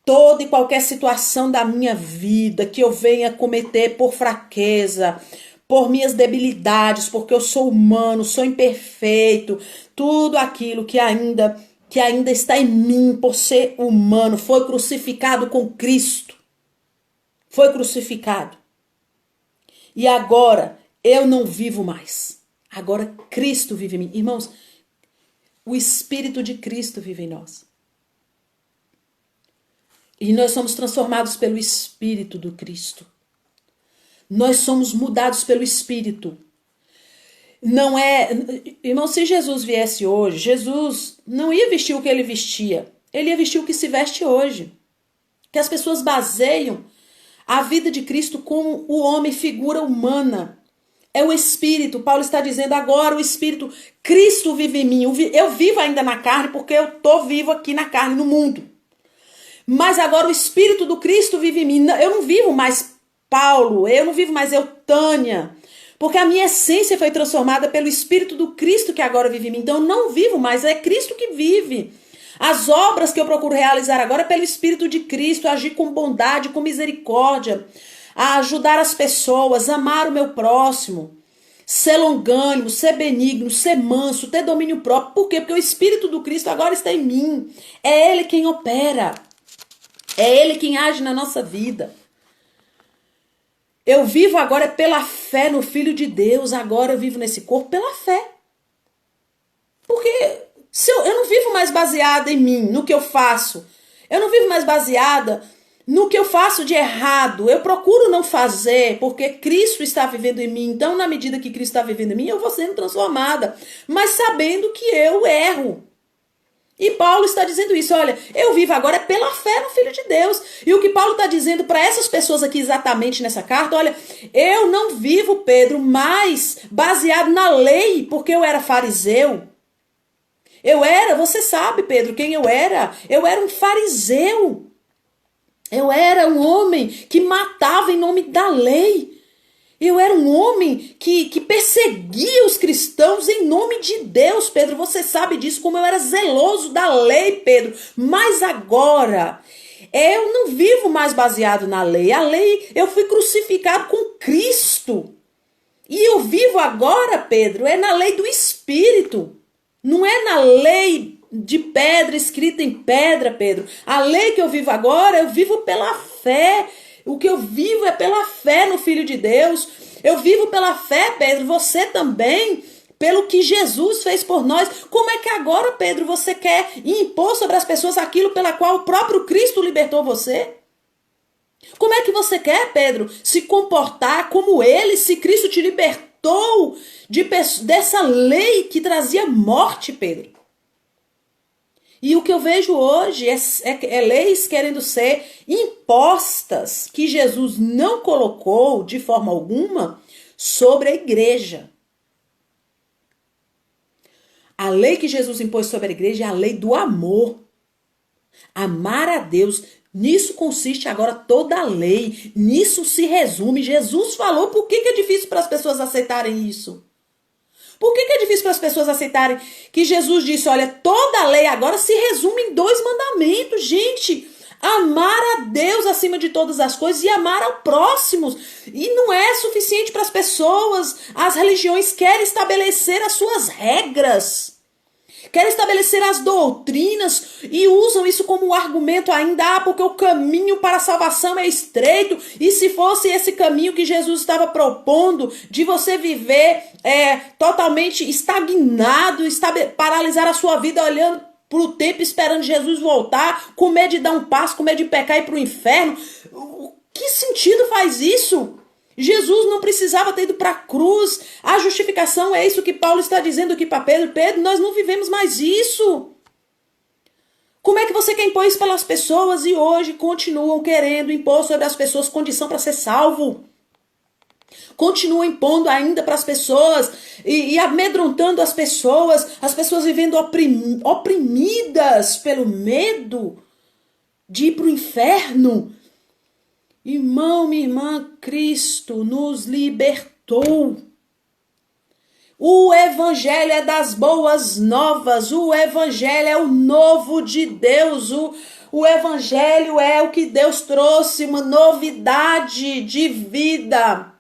toda e qualquer situação da minha vida que eu venha cometer por fraqueza, por minhas debilidades, porque eu sou humano, sou imperfeito, tudo aquilo que ainda está em mim por ser humano, foi crucificado com Cristo. Foi crucificado. E agora eu não vivo mais. Agora Cristo vive em mim. Irmãos, o Espírito de Cristo vive em nós. E nós somos transformados pelo Espírito do Cristo. Nós somos mudados pelo Espírito. Não é... Irmão, se Jesus viesse hoje, Jesus não ia vestir o que ele vestia. Ele ia vestir o que se veste hoje. Que as pessoas baseiam a vida de Cristo com o homem, figura humana. É o Espírito. Paulo está dizendo agora o Espírito. Cristo vive em mim. Eu vivo ainda na carne porque eu estou vivo aqui na carne, no mundo. Mas agora o Espírito do Cristo vive em mim. Eu não vivo mais Paulo, eu não vivo mais Eutânia, porque a minha essência foi transformada pelo Espírito do Cristo que agora vive em mim. Então eu não vivo mais, é Cristo que vive. As obras que eu procuro realizar agora é pelo Espírito de Cristo, agir com bondade, com misericórdia, a ajudar as pessoas, amar o meu próximo, ser longânimo, ser benigno, ser manso, ter domínio próprio. Por quê? Porque o Espírito do Cristo agora está em mim. É Ele quem opera. É Ele quem age na nossa vida. Eu vivo agora pela fé no Filho de Deus. Agora eu vivo nesse corpo pela fé. Porque se eu não vivo mais baseada em mim, no que eu faço. Eu não vivo mais baseada no que eu faço de errado. Eu procuro não fazer porque Cristo está vivendo em mim. Então, na medida que Cristo está vivendo em mim, eu vou sendo transformada. Mas sabendo que eu erro. E Paulo está dizendo isso, olha, eu vivo agora pela fé no Filho de Deus. E o que Paulo está dizendo para essas pessoas aqui exatamente nessa carta, olha, eu não vivo, Pedro, mais baseado na lei, porque eu era fariseu. Você sabe, Pedro, quem eu era? Eu era um fariseu. Eu era um homem que matava em nome da lei. Eu era um homem que perseguia os cristãos em nome de Deus, Pedro. Você sabe disso, como eu era zeloso da lei, Pedro. Mas agora, eu não vivo mais baseado na lei. A lei, eu fui crucificado com Cristo. E eu vivo agora, Pedro, é na lei do Espírito. Não é na lei de pedra, escrita em pedra, Pedro. A lei que eu vivo agora, eu vivo pela fé. O que eu vivo é pela fé no Filho de Deus. Eu vivo pela fé, Pedro, você também, pelo que Jesus fez por nós. Como é que agora, Pedro, você quer impor sobre as pessoas aquilo pela qual o próprio Cristo libertou você? Como é que você quer, Pedro, se comportar como ele, se Cristo te libertou dessa lei que trazia morte, Pedro? E o que eu vejo hoje é leis querendo ser impostas, que Jesus não colocou de forma alguma sobre a igreja. A lei que Jesus impôs sobre a igreja é a lei do amor. Amar a Deus. Nisso consiste agora toda a lei. Nisso se resume. Jesus falou, por que é difícil para as pessoas aceitarem isso? Por que é difícil para as pessoas aceitarem que Jesus disse, olha, toda a lei agora se resume em 2 mandamentos, gente. Amar a Deus acima de todas as coisas e amar ao próximo. E não é suficiente para as pessoas. As religiões querem estabelecer as suas regras. Querem estabelecer as doutrinas e usam isso como argumento ainda, porque o caminho para a salvação é estreito. E se fosse esse caminho que Jesus estava propondo, de você viver totalmente estagnado, paralisar a sua vida olhando para o tempo, esperando Jesus voltar, com medo de dar um passo, com medo de pecar e ir para o inferno. Que sentido faz isso? Jesus não precisava ter ido para a cruz. A justificação é isso que Paulo está dizendo aqui para Pedro. Pedro, nós não vivemos mais isso. Como é que você quer impor isso pelas pessoas e hoje continuam querendo impor sobre as pessoas condição para ser salvo? Continuam impondo ainda para as pessoas e amedrontando as pessoas vivendo oprimidas pelo medo de ir para o inferno. Irmão, minha irmã, Cristo nos libertou. O evangelho é das boas novas, o evangelho é o novo de Deus, o evangelho é o que Deus trouxe, uma novidade de vida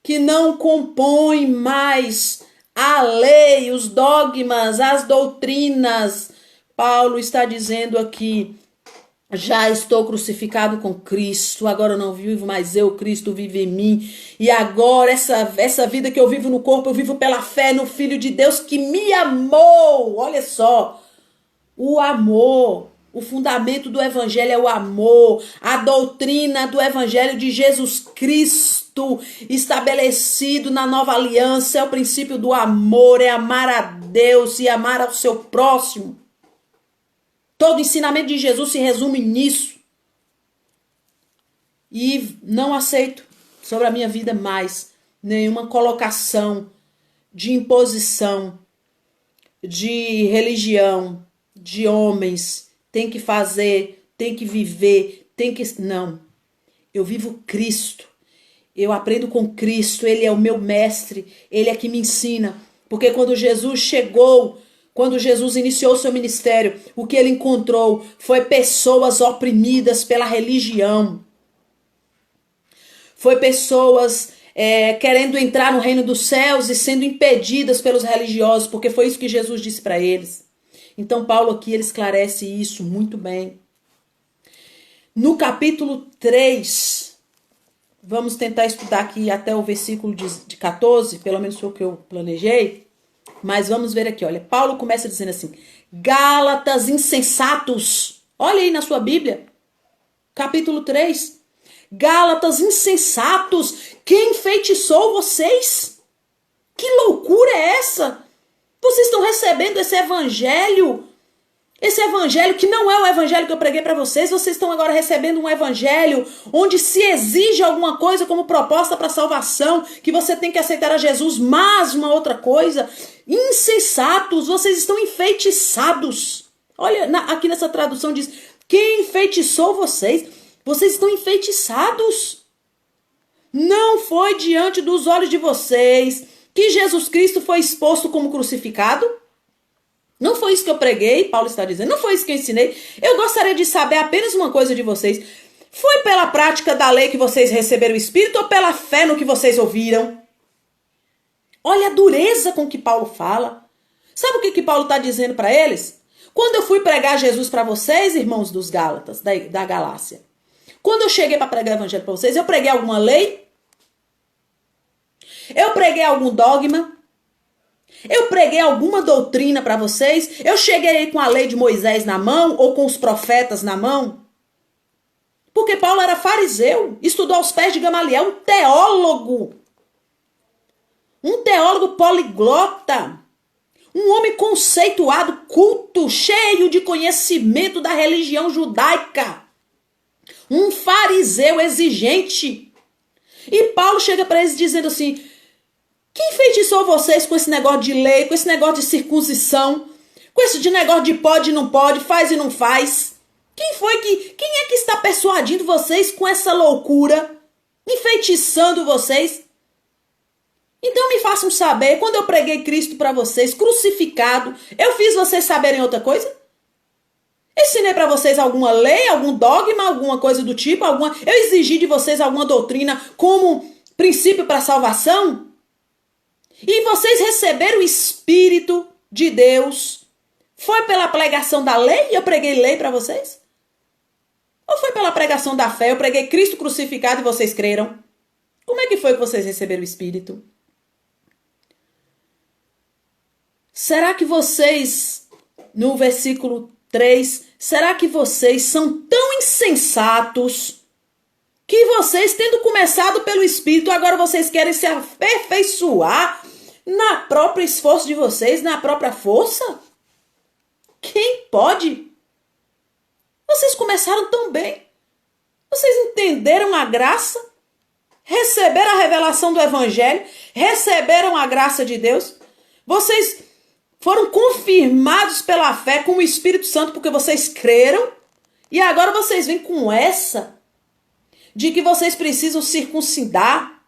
que não compõe mais a lei, os dogmas, as doutrinas. Paulo está dizendo aqui, já estou crucificado com Cristo, agora não vivo mais eu, Cristo vive em mim. E agora essa vida que eu vivo no corpo, eu vivo pela fé no Filho de Deus que me amou. Olha só, o amor. O fundamento do evangelho é o amor, a doutrina do evangelho de Jesus Cristo, estabelecido na nova aliança, é o princípio do amor, é amar a Deus e amar ao seu próximo. Todo o ensinamento de Jesus se resume nisso. E não aceito sobre a minha vida mais nenhuma colocação de imposição, de religião, de homens. Tem que fazer, tem que viver, tem que... Não, eu vivo Cristo, eu aprendo com Cristo, Ele é o meu mestre, Ele é que me ensina. Porque quando Jesus chegou, quando Jesus iniciou o seu ministério, o que Ele encontrou foi pessoas oprimidas pela religião. Foi pessoas querendo entrar no reino dos céus e sendo impedidas pelos religiosos, porque foi isso que Jesus disse para eles. Então Paulo aqui ele esclarece isso muito bem. No capítulo 3, vamos tentar estudar aqui até o versículo de 14, pelo menos foi o que eu planejei, mas vamos ver aqui, olha, Paulo começa dizendo assim, Gálatas insensatos, olha aí na sua Bíblia, capítulo 3, Gálatas insensatos, quem enfeitiçou vocês? Que loucura é essa? Vocês estão recebendo esse evangelho que não é o evangelho que eu preguei para vocês, vocês estão agora recebendo um evangelho onde se exige alguma coisa como proposta para salvação, que você tem que aceitar a Jesus, mas uma outra coisa, insensatos, vocês estão enfeitiçados. Olha, aqui nessa tradução diz, quem enfeitiçou vocês? Vocês estão enfeitiçados. Não foi diante dos olhos de vocês que Jesus Cristo foi exposto como crucificado? Não foi isso que eu preguei, Paulo está dizendo, não foi isso que eu ensinei. Eu gostaria de saber apenas uma coisa de vocês. Foi pela prática da lei que vocês receberam o Espírito ou pela fé no que vocês ouviram? Olha a dureza com que Paulo fala. Sabe o que Paulo está dizendo para eles? Quando eu fui pregar Jesus para vocês, irmãos dos Gálatas, da Galácia, quando eu cheguei para pregar o evangelho para vocês, eu preguei alguma lei? Eu preguei algum dogma? Eu preguei alguma doutrina para vocês? Eu cheguei aí com a lei de Moisés na mão ou com os profetas na mão? Porque Paulo era fariseu, estudou aos pés de Gamaliel, um teólogo poliglota, um homem conceituado, culto, cheio de conhecimento da religião judaica, um fariseu exigente. E Paulo chega para eles dizendo assim, quem enfeitiçou vocês com esse negócio de lei, com esse negócio de circuncisão, com esse de negócio de pode e não pode, faz e não faz? Quem é que está persuadindo vocês com essa loucura, enfeitiçando vocês? Então me façam saber, quando eu preguei Cristo para vocês, crucificado, eu fiz vocês saberem outra coisa? Ensinei para vocês alguma lei, algum dogma, alguma coisa do tipo, eu exigi de vocês alguma doutrina como princípio para salvação? E vocês receberam o Espírito de Deus. Foi pela pregação da lei e eu preguei lei para vocês? Ou foi pela pregação da fé, eu preguei Cristo crucificado e vocês creram? Como é que foi que vocês receberam o Espírito? Será que vocês, no versículo 3, será que vocês são tão insensatos que vocês, tendo começado pelo Espírito, agora vocês querem se aperfeiçoar na própria esforço de vocês, na própria força? Quem pode? Vocês começaram tão bem. Vocês entenderam a graça, receberam a revelação do Evangelho, receberam a graça de Deus. Vocês foram confirmados pela fé com o Espírito Santo porque vocês creram. E agora vocês vêm com essa de que vocês precisam circuncidar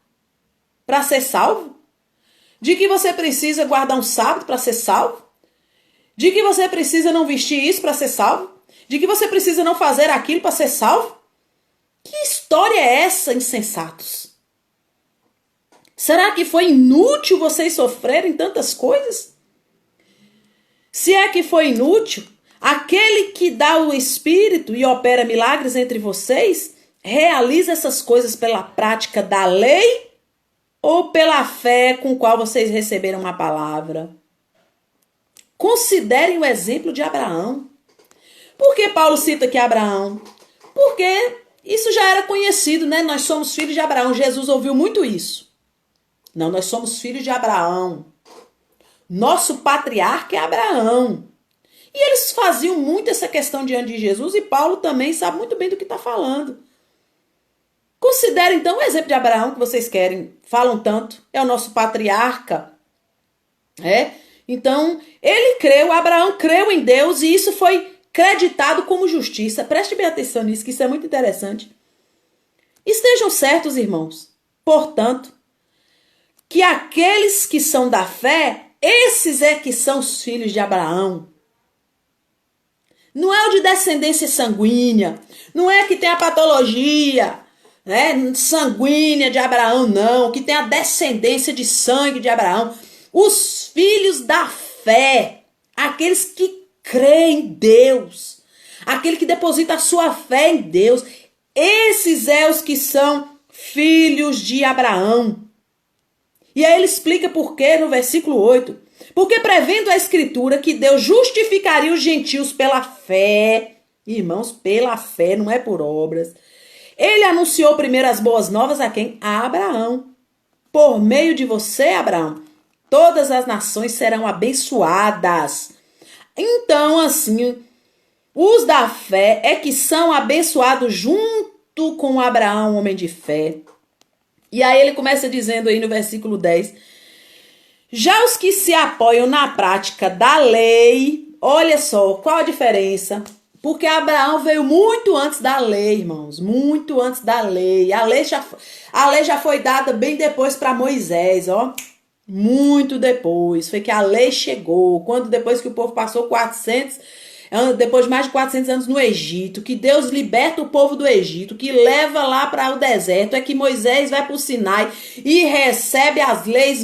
para ser salvo? De que você precisa guardar um sábado para ser salvo? De que você precisa não vestir isso para ser salvo? De que você precisa não fazer aquilo para ser salvo? Que história é essa, insensatos? Será que foi inútil vocês sofrerem tantas coisas? Se é que foi inútil, aquele que dá o Espírito e opera milagres entre vocês, realiza essas coisas pela prática da lei ou pela fé com qual vocês receberam a palavra? Considerem o exemplo de Abraão. Por que Paulo cita aqui Abraão? Porque isso já era conhecido, né? Nós somos filhos de Abraão. Jesus ouviu muito isso. Não, nós somos filhos de Abraão. Nosso patriarca é Abraão. E eles faziam muito essa questão diante de Jesus e Paulo também sabe muito bem do que está falando. Considere então o exemplo de Abraão que vocês querem, falam tanto, é o nosso patriarca. Então, ele creu, Abraão creu em Deus e isso foi creditado como justiça. Preste bem atenção nisso, que isso é muito interessante. Estejam certos, irmãos, portanto, que aqueles que são da fé, esses é que são os filhos de Abraão. Não é o de descendência sanguínea, não é que tem a patologia, né, sanguínea de Abraão, não, que tem a descendência de sangue de Abraão. Os filhos da fé, aqueles que creem em Deus, aquele que deposita a sua fé em Deus, esses é os que são filhos de Abraão. E aí ele explica por quê no versículo 8. Porque prevendo a escritura que Deus justificaria os gentios pela fé, irmãos, pela fé, não é por obras, ele anunciou primeiro as boas novas a quem? A Abraão. Por meio de você, Abraão, todas as nações serão abençoadas. Então, assim, os da fé é que são abençoados junto com Abraão, homem de fé. E aí ele começa dizendo aí no versículo 10, já os que se apoiam na prática da lei, olha só, qual a diferença? Porque Abraão veio muito antes da lei, irmãos, muito antes da lei. A lei já foi dada bem depois para Moisés, ó. Muito depois, foi que a lei chegou, depois que o povo passou depois de mais de 400 anos no Egito, que Deus liberta o povo do Egito, que leva lá para o deserto, é que Moisés vai para o Sinai e recebe as leis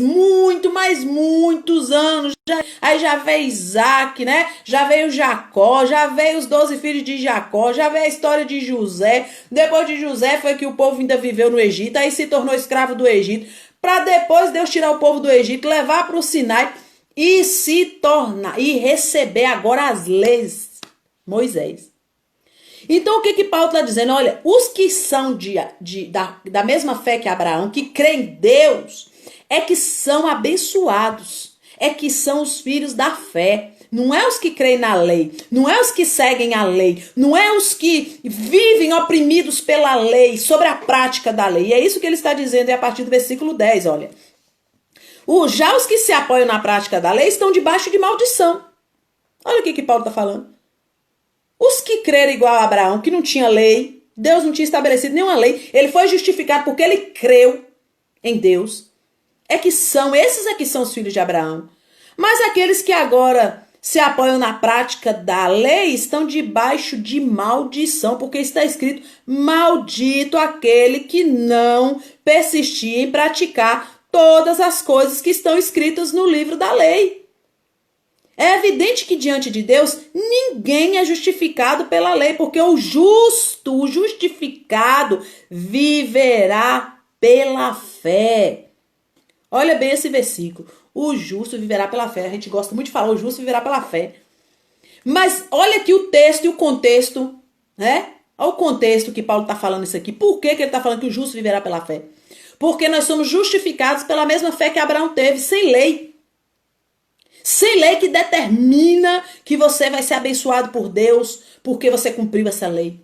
mas muitos anos. Aí já veio Isaac, né? Já veio Jacó, já veio os 12 filhos de Jacó, já veio a história de José. Depois de José foi que o povo ainda viveu no Egito, aí se tornou escravo do Egito, para depois Deus tirar o povo do Egito, levar para o Sinai e se tornar, e receber agora as leis, Moisés. Então o que Paulo está dizendo? Olha, os que são da mesma fé que Abraão, que creem em Deus, é que são abençoados, é que são os filhos da fé. Não é os que creem na lei, não é os que seguem a lei, não é os que vivem oprimidos pela lei, sobre a prática da lei. E é isso que ele está dizendo a partir do versículo 10, olha. Já os que se apoiam na prática da lei estão debaixo de maldição. Olha o que Paulo está falando. Os que creram igual a Abraão, que não tinha lei, Deus não tinha estabelecido nenhuma lei, ele foi justificado porque ele creu em Deus. esses é que são os filhos de Abraão. Mas aqueles que agora se apoiam na prática da lei estão debaixo de maldição, porque está escrito: maldito aquele que não persistir em praticar todas as coisas que estão escritas no livro da lei. É evidente que diante de Deus ninguém é justificado pela lei, porque o justo, o justificado, viverá pela fé. Olha bem esse versículo. O justo viverá pela fé. A gente gosta muito de falar: o justo viverá pela fé. Mas olha aqui o texto e o contexto, né? Olha o contexto que Paulo está falando isso aqui. Por que ele está falando que o justo viverá pela fé? Porque nós somos justificados pela mesma fé que Abraão teve, sem lei. Sem lei que determina que você vai ser abençoado por Deus porque você cumpriu essa lei.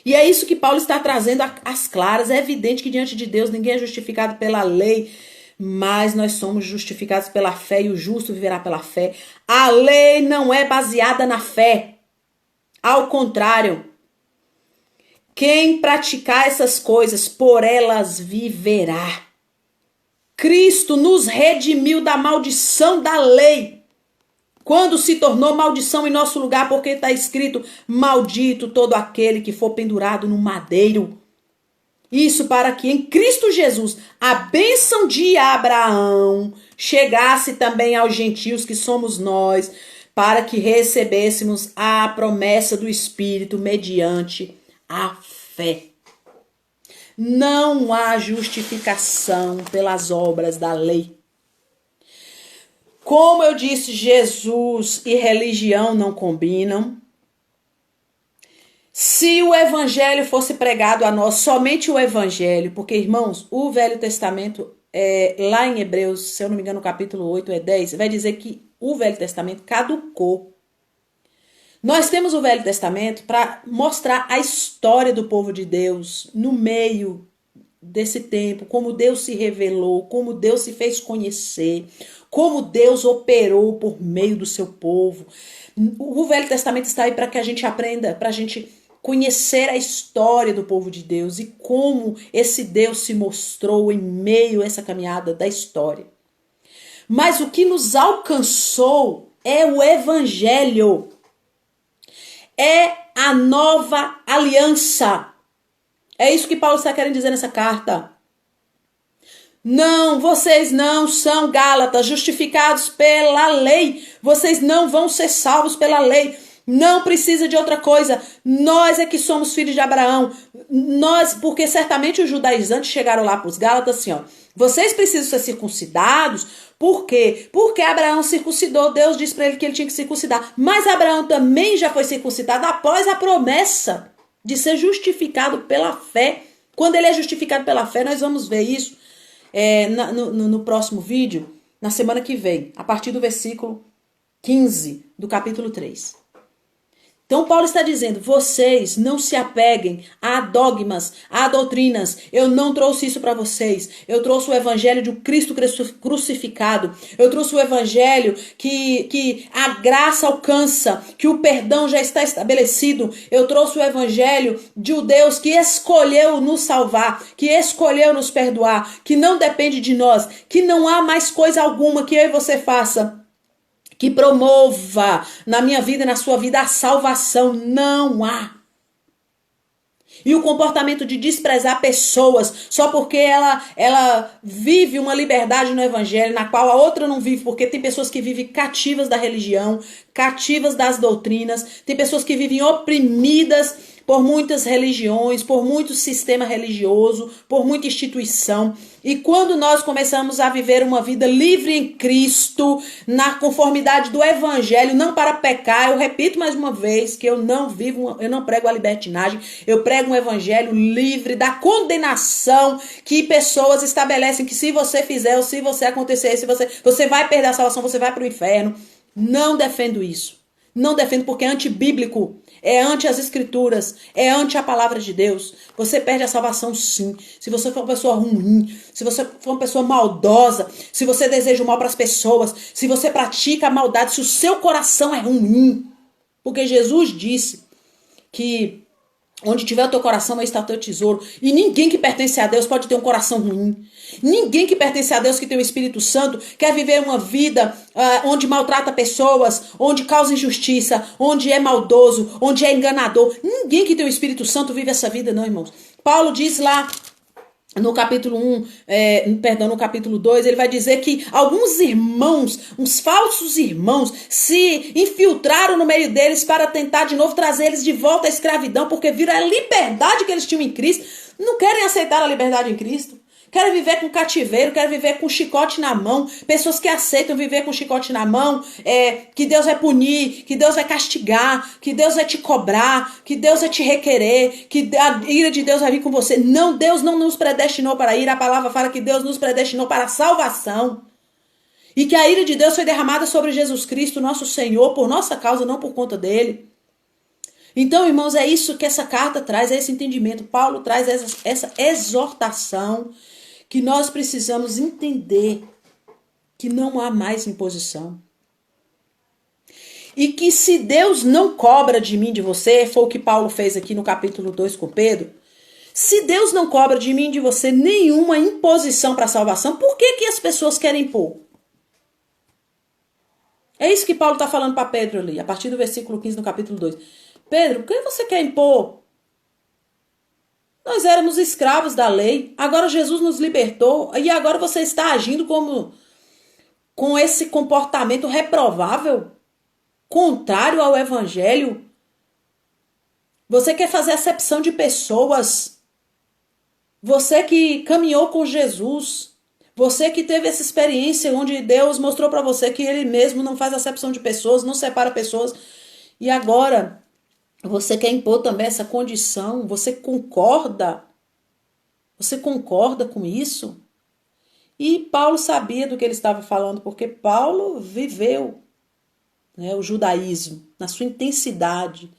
E é isso que Paulo está trazendo às claras. É evidente que diante de Deus ninguém é justificado pela lei, mas nós somos justificados pela fé e o justo viverá pela fé. A lei não é baseada na fé. Ao contrário, quem praticar essas coisas, por elas viverá. Cristo nos redimiu da maldição da lei, quando se tornou maldição em nosso lugar, porque está escrito: maldito todo aquele que for pendurado no madeiro. Isso para que em Cristo Jesus a bênção de Abraão chegasse também aos gentios, que somos nós, para que recebêssemos a promessa do Espírito mediante a fé. Não há justificação pelas obras da lei. Como eu disse, Jesus e religião não combinam. Se o evangelho fosse pregado a nós, somente o evangelho, porque, irmãos, o Velho Testamento, lá em Hebreus, se eu não me engano, no capítulo 8 é 10, vai dizer que o Velho Testamento caducou. Nós temos o Velho Testamento para mostrar a história do povo de Deus no meio desse tempo, como Deus se revelou, como Deus se fez conhecer, como Deus operou por meio do seu povo. O Velho Testamento está aí para que a gente aprenda, para a gente conhecer a história do povo de Deus e como esse Deus se mostrou em meio a essa caminhada da história. Mas o que nos alcançou é o Evangelho. É a nova aliança. É isso que Paulo está querendo dizer nessa carta. Não, vocês não são Gálatas, justificados pela lei. Vocês não vão ser salvos pela lei. Não precisa de outra coisa. Nós é que somos filhos de Abraão. Nós, porque certamente os judaizantes chegaram lá para os Gálatas assim, ó: vocês precisam ser circuncidados. Por quê? Porque Abraão circuncidou. Deus disse para ele que ele tinha que circuncidar. Mas Abraão também já foi circuncidado após a promessa de ser justificado pela fé. Quando ele é justificado pela fé, nós vamos ver isso no próximo vídeo, na semana que vem, a partir do versículo 15 do capítulo 3. Então Paulo está dizendo: vocês não se apeguem a dogmas, a doutrinas. Eu não trouxe isso para vocês. Eu trouxe o evangelho de Cristo crucificado. Eu trouxe o evangelho que a graça alcança, que o perdão já está estabelecido. Eu trouxe o evangelho de um Deus que escolheu nos salvar, que escolheu nos perdoar, que não depende de nós, que não há mais coisa alguma que eu e você faça que promova na minha vida e na sua vida a salvação. Não há. E o comportamento de desprezar pessoas só porque ela vive uma liberdade no evangelho na qual a outra não vive, porque tem pessoas que vivem cativas da religião, cativas das doutrinas, tem pessoas que vivem oprimidas por muitas religiões, por muito sistema religioso, por muita instituição. E quando nós começamos a viver uma vida livre em Cristo, na conformidade do evangelho, não para pecar, eu repito mais uma vez que eu não prego a libertinagem, eu prego um evangelho livre da condenação que pessoas estabelecem que se você fizer ou se você acontecer, se você vai perder a salvação, você vai para o inferno. Não defendo isso. Não defendo porque é antibíblico, é anti as escrituras, é anti a palavra de Deus. Você perde a salvação sim. Se você for uma pessoa ruim, se você for uma pessoa maldosa, se você deseja o mal para as pessoas, se você pratica a maldade, se o seu coração é ruim. Porque Jesus disse que Onde tiver o teu coração, aí está o teu tesouro. E ninguém que pertence a Deus pode ter um coração ruim. Ninguém que pertence a Deus, que tem o Espírito Santo, quer viver uma vida onde maltrata pessoas, onde causa injustiça, onde é maldoso, onde é enganador. Ninguém que tem o Espírito Santo vive essa vida, não, irmãos. Paulo diz lá no capítulo 1, no capítulo 2, ele vai dizer que alguns irmãos, uns falsos irmãos, se infiltraram no meio deles para tentar de novo trazer eles de volta à escravidão, porque viram a liberdade que eles tinham em Cristo, não querem aceitar a liberdade em Cristo. Querem viver com cativeiro, querem viver com chicote na mão. Pessoas que aceitam viver com chicote na mão, que Deus vai punir, que Deus vai castigar, que Deus vai te cobrar, que Deus vai te requerer, que a ira de Deus vai vir com você. Não, Deus não nos predestinou para a ira. A palavra fala que Deus nos predestinou para a salvação. E que a ira de Deus foi derramada sobre Jesus Cristo, nosso Senhor, por nossa causa, não por conta dele. Então, irmãos, é isso que essa carta traz, é esse entendimento. Paulo traz essa exortação que nós precisamos entender que não há mais imposição. E que se Deus não cobra de mim, de você, foi o que Paulo fez aqui no capítulo 2 com Pedro, se Deus não cobra de mim, de você, nenhuma imposição para a salvação, por que as pessoas querem impor? É isso que Paulo está falando para Pedro ali, a partir do versículo 15 do capítulo 2. Pedro, por que você quer impor? Nós éramos escravos da lei, agora Jesus nos libertou e agora você está agindo com esse comportamento reprovável, contrário ao evangelho. Você quer fazer acepção de pessoas. Você que caminhou com Jesus, você que teve essa experiência onde Deus mostrou para você que ele mesmo não faz acepção de pessoas, não separa pessoas. E agora você quer impor também essa condição? Você concorda? Você concorda com isso? E Paulo sabia do que ele estava falando, porque Paulo viveu, né, o judaísmo na sua intensidade.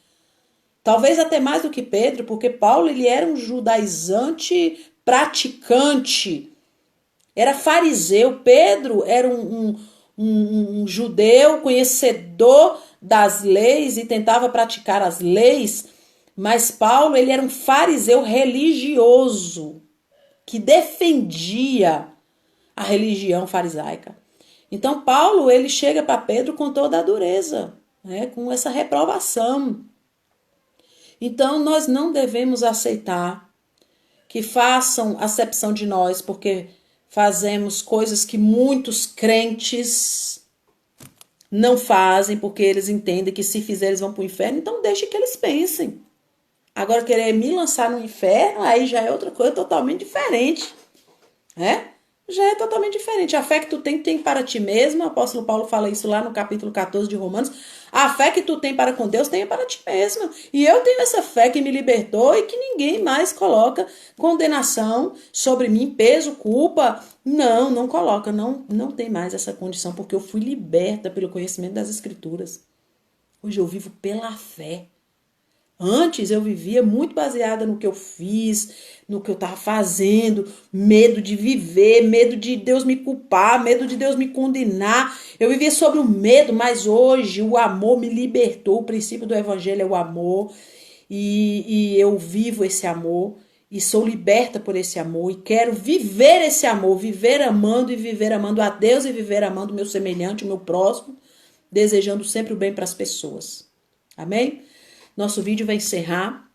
Talvez até mais do que Pedro, porque Paulo ele era um judaizante praticante. Era fariseu. Pedro era um judeu conhecedor das leis e tentava praticar as leis, mas Paulo ele era um fariseu religioso que defendia a religião farisaica. Então Paulo ele chega para Pedro com toda a dureza, né, com essa reprovação. Então nós não devemos aceitar que façam acepção de nós, porque fazemos coisas que muitos crentes não fazem, porque eles entendem que se fizer eles vão para o inferno, então deixe que eles pensem. Agora querer me lançar no inferno, aí já é outra coisa totalmente diferente. Já é totalmente diferente. A fé que tu tem para ti mesmo, o apóstolo Paulo fala isso lá no capítulo 14 de Romanos, a fé que tu tem para com Deus, tenha para ti mesmo. E eu tenho essa fé que me libertou e que ninguém mais coloca condenação sobre mim, peso, culpa. Não coloca, não tem mais essa condição, porque eu fui liberta pelo conhecimento das Escrituras. Hoje eu vivo pela fé. Antes eu vivia muito baseada no que eu fiz, no que eu estava fazendo, medo de viver, medo de Deus me culpar, medo de Deus me condenar. Eu vivia sobre o medo, mas hoje o amor me libertou. O princípio do evangelho é o amor e eu vivo esse amor e sou liberta por esse amor e quero viver esse amor, viver amando e viver amando a Deus e viver amando o meu semelhante, o meu próximo, desejando sempre o bem para as pessoas. Amém? Nosso vídeo vai encerrar.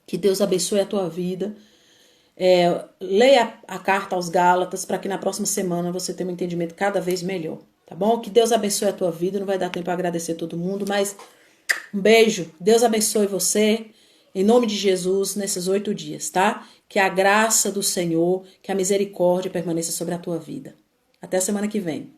Que Deus abençoe a tua vida. Leia a carta aos Gálatas para que na próxima semana você tenha um entendimento cada vez melhor. Tá bom? Que Deus abençoe a tua vida. Não vai dar tempo para agradecer todo mundo, mas um beijo. Deus abençoe você. Em nome de Jesus, nesses 8 dias, tá? Que a graça do Senhor, que a misericórdia permaneça sobre a tua vida. Até a semana que vem.